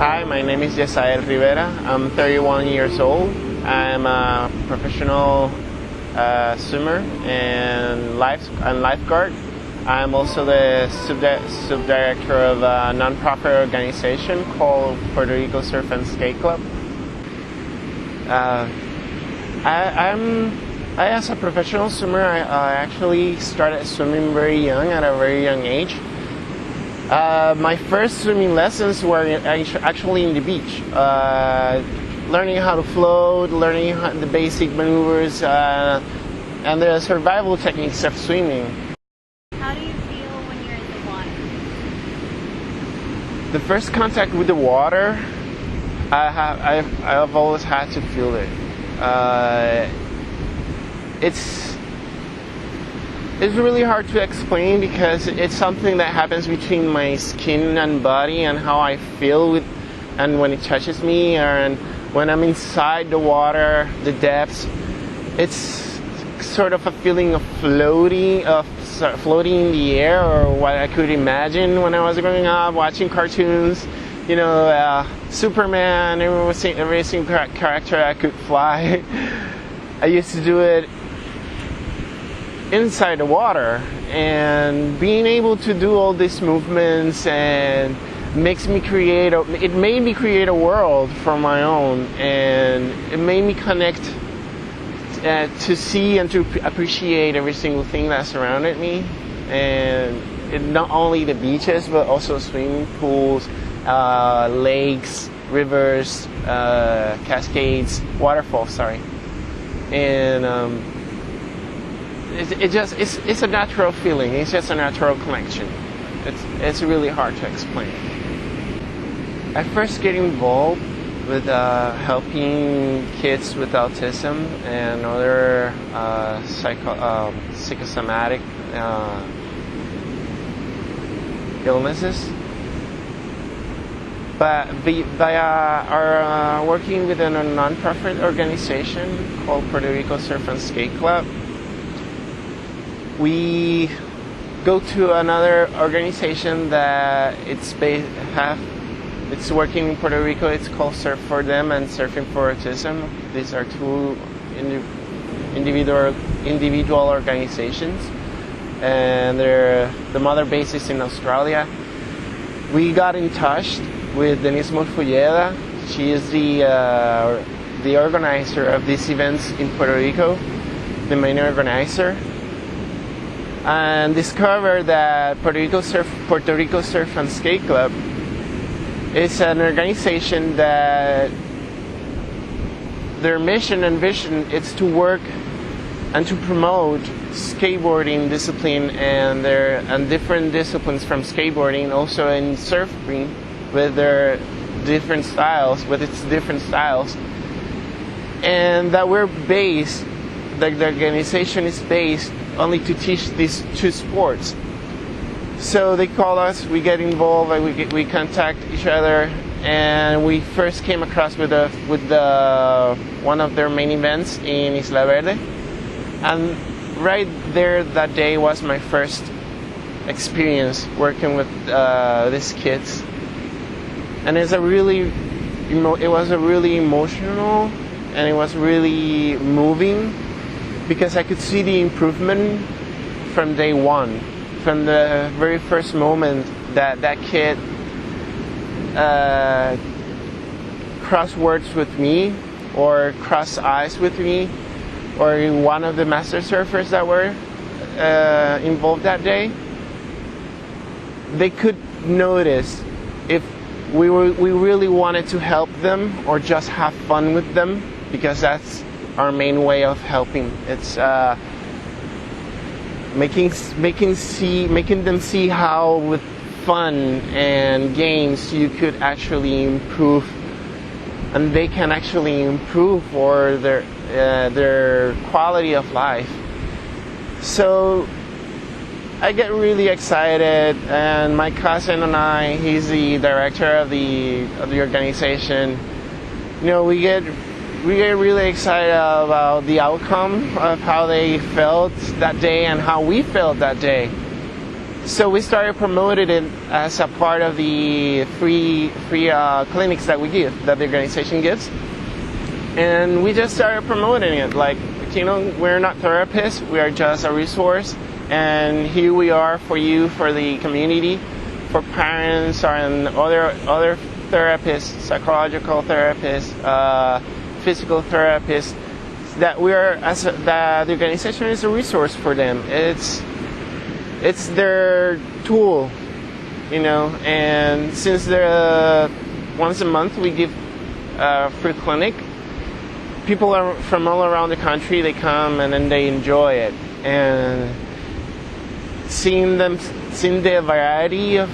Hi, my name is Yesael Rivera. I'm 31 years old. I'm a professional swimmer and lifeguard. I'm also the sub-director of a non-profit organization called Puerto Rico Surf and Skate Club. As a professional swimmer, I actually started swimming very young, at a very young age. My first swimming lessons were actually in the beach, learning how to float, learning the basic maneuvers, and the survival techniques of swimming. How do you feel when you're in the water? The first contact with the water, I've always had to feel it. It's really hard to explain because it's something that happens between my skin and body and how I feel and when it touches me, and when I'm inside the water, the depths. It's sort of a feeling of floating in the air, or what I could imagine when I was growing up watching cartoons. You know, Superman, every single character I could fly. I used to do it inside the water, and being able to do all these movements and it made me create a world for my own, and it made me connect to see and to appreciate every single thing that surrounded me, and not only the beaches but also swimming pools, lakes, rivers, cascades, waterfalls, and it's a natural feeling. It's just a natural connection. It's really hard to explain. I first get involved with helping kids with autism and other psychosomatic illnesses. But by our working with a non-profit organization called Puerto Rico Surf and Skate Club, we go to another organization that it's working in Puerto Rico. It's called Surf for Them and Surfing for Autism. These are two individual organizations, and the mother base is in Australia. We got in touch with Denise Morfulleda. She is the organizer of these events in Puerto Rico, the main organizer, and discovered that Puerto Rico Surf and Skate Club is an organization that their mission and vision is to work and to promote skateboarding discipline and different disciplines from skateboarding, also in surfing with their different styles, and that the organization is based only to teach these two sports. So they call us, we get involved, and we contact each other, and we first came across with one of their main events in Isla Verde, and right there that day was my first experience working with these kids, and it was a really emotional, and it was really moving, because I could see the improvement from day one, from the very first moment that kid crossed words with me, or crossed eyes with me, or one of the master surfers that were involved that day. They could notice if we really wanted to help them or just have fun with them, because that's our main way of helping. It's making them see how with fun and games you could actually improve, and they can actually improve for their quality of life. So I get really excited, and my cousin and I, he's the director of the organization, you know, we get really excited about the outcome of how they felt that day and how we felt that day. So we started promoting it as a part of the free clinics that we give, that the organization gives. And we just started promoting it. Like, you know, we're not therapists, we are just a resource. And here we are for you, for the community, for parents and other therapists, psychological therapists, physical therapists, that that the organization is a resource for them. It's their tool, you know. And since once a month we give a free clinic, people are from all around the country, they come and then they enjoy it. And seeing the variety of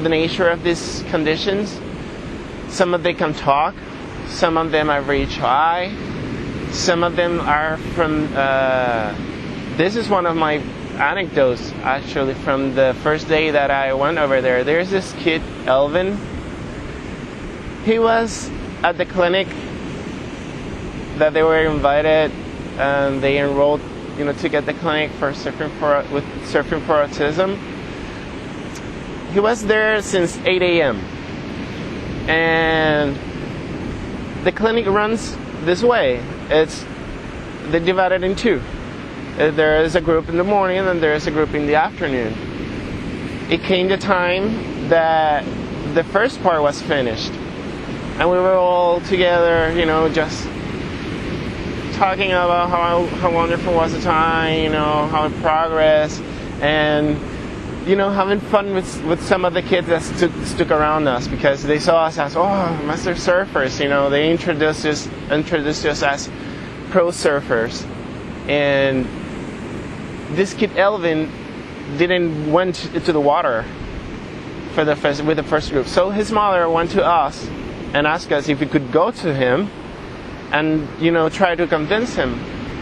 the nature of these conditions, some of them can talk, some of them are very shy, some of them are from, this is one of my anecdotes actually from the first day that I went over there. There's this kid, Elvin. He was at the clinic that they were invited, and they enrolled, you know, to get the clinic for surfing for autism. He was there since 8 a.m. and the clinic runs this way. They divided in two. There is a group in the morning and there is a group in the afternoon. It came the time that the first part was finished, and we were all together, you know, just talking about how wonderful was the time, you know, how it progressed, and, you know, having fun with some of the kids that stuck around us, because they saw us as, oh, master surfers, you know. They introduced us as pro surfers. And this kid Elvin didn't went into the water with the first group, so his mother went to us and asked us if we could go to him and, you know, try to convince him.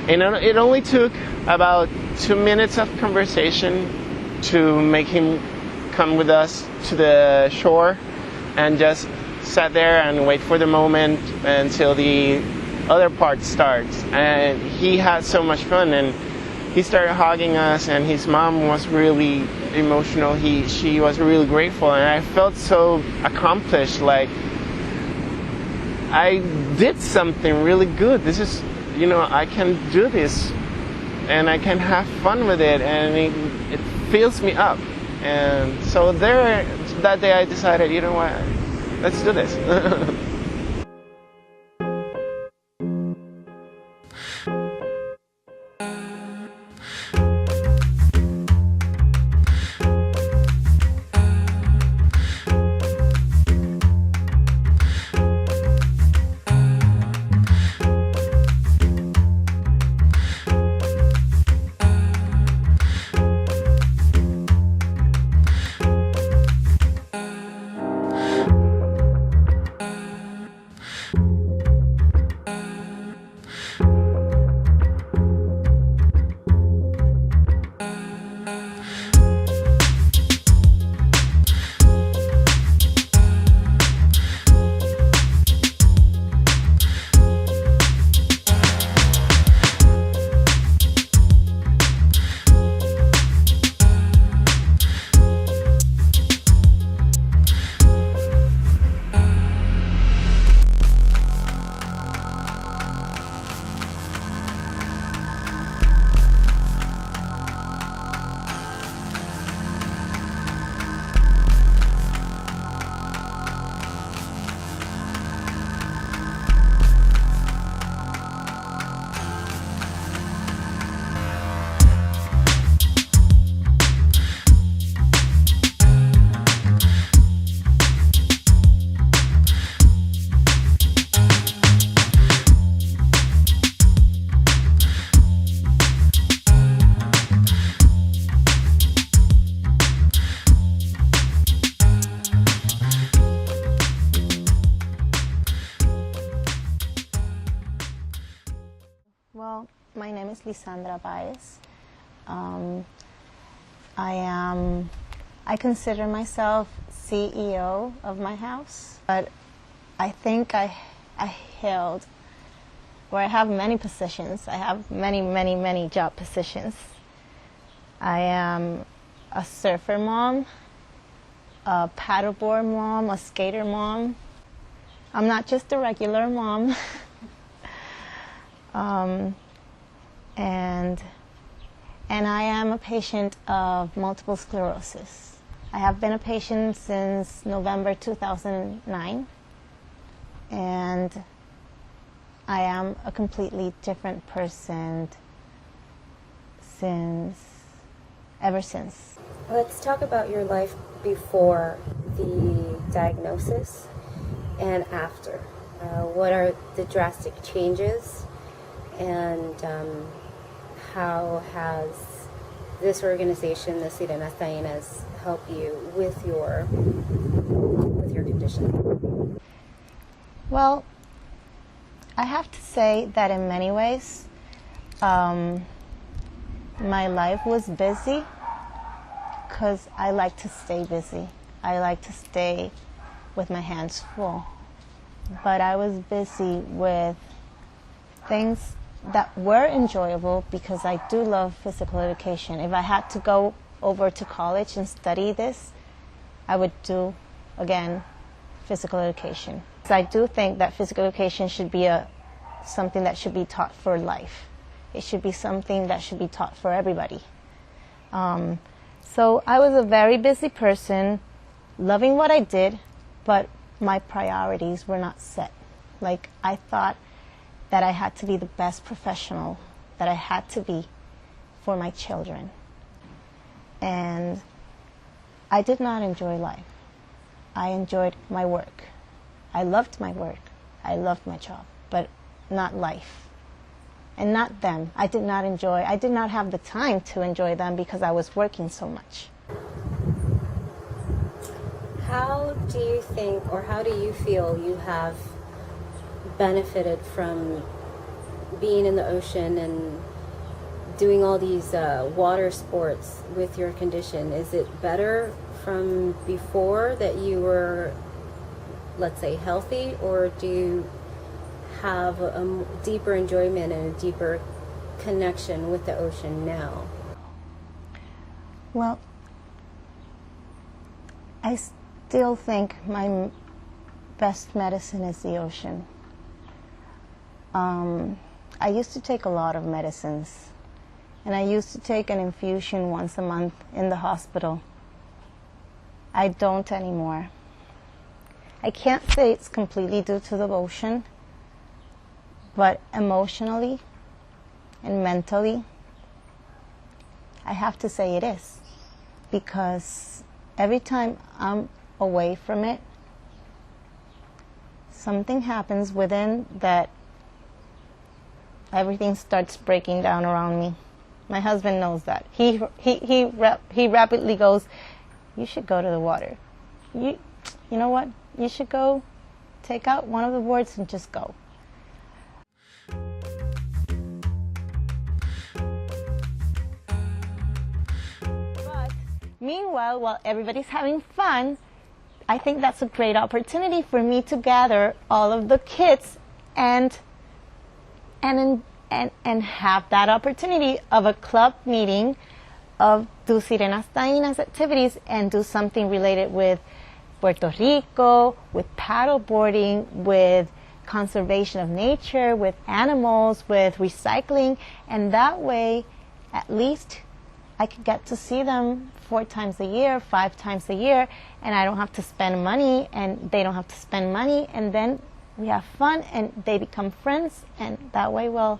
And it only took about 2 minutes of conversation to make him come with us to the shore and just sat there and wait for the moment until the other part starts. And he had so much fun, and he started hugging us, and his mom was really emotional. She was really grateful, and I felt so accomplished, like I did something really good. This is, you know, I can do this and I can have fun with it, and it fills me up. And so that day I decided, you know what, let's do this. Well, my name is Lisandra Baez. I consider myself CEO of my house, but I think I held, where I have many positions. I have many job positions. I am a surfer mom, a paddleboard mom, a skater mom. I'm not just a regular mom. And I am a patient of multiple sclerosis. I have been a patient since November 2009, and I am a completely different person ever since. Let's talk about your life before the diagnosis and after. What are the drastic changes, and how has this organization, the Sirenas Taínas, helped you with your condition? Well, I have to say that in many ways, my life was busy because I like to stay busy. I like to stay with my hands full. But I was busy with things that were enjoyable because I do love physical education. If I had to go over to college and study this, I would do, again, physical education. So I do think that physical education should be something that should be taught for life. It should be something that should be taught for everybody. So I was a very busy person, loving what I did, but my priorities were not set. Like, I thought that I had to be the best professional that I had to be for my children. And I did not enjoy life. I enjoyed my work. I loved my work. I loved my job, but not life. And not them. I did not have the time to enjoy them because I was working so much. How do you think, or how do you feel you have benefited from being in the ocean and doing all these water sports with your condition? Is it better from before that you were, let's say, healthy, or do you have a deeper enjoyment and a deeper connection with the ocean now? Well, I still think my best medicine is the ocean. I used to take a lot of medicines, and I used to take an infusion once a month in the hospital. I don't anymore. I can't say it's completely due to the ocean, but emotionally and mentally, I have to say it is. Because every time I'm away from it, something happens within that everything starts breaking down around me. My husband knows that. He rapidly goes, "You should go to the water. You know what? You should go take out one of the boards and just go." But meanwhile, while everybody's having fun, I think that's a great opportunity for me to gather all of the kids and have that opportunity of a club meeting, of do Sirenas Taínas activities and do something related with Puerto Rico, with paddleboarding, with conservation of nature, with animals, with recycling, and that way at least I could get to see them 4 times a year, 5 times a year, and I don't have to spend money and they don't have to spend money, and then we have fun and they become friends, and that way, well,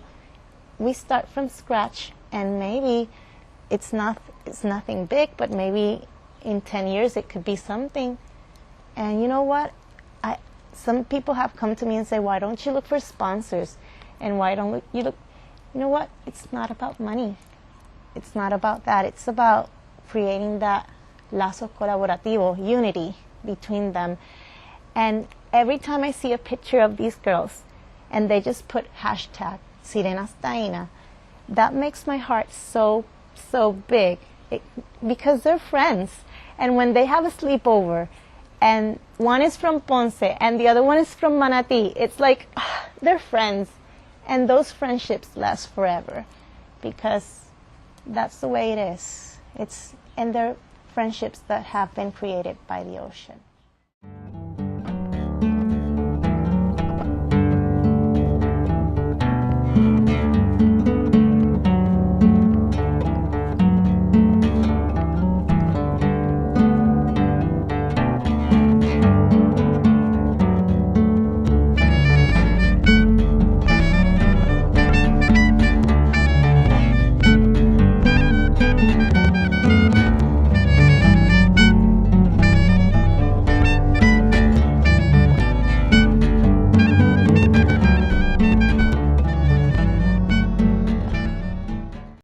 we start from scratch, and maybe it's nothing big, but maybe in 10 years it could be something. And you know what? Some people have come to me and say, "Why don't you look for sponsors? And why don't you look?" You know what? It's not about money. It's not about that. It's about creating that lazo colaborativo, unity between them. And every time I see a picture of these girls and they just put hashtag Sirenas Taína, that makes my heart so big, because they're friends. And when they have a sleepover and one is from Ponce and the other one is from Manatí, it's like they're friends, and those friendships last forever, because that's the way it is. and they're friendships that have been created by the ocean.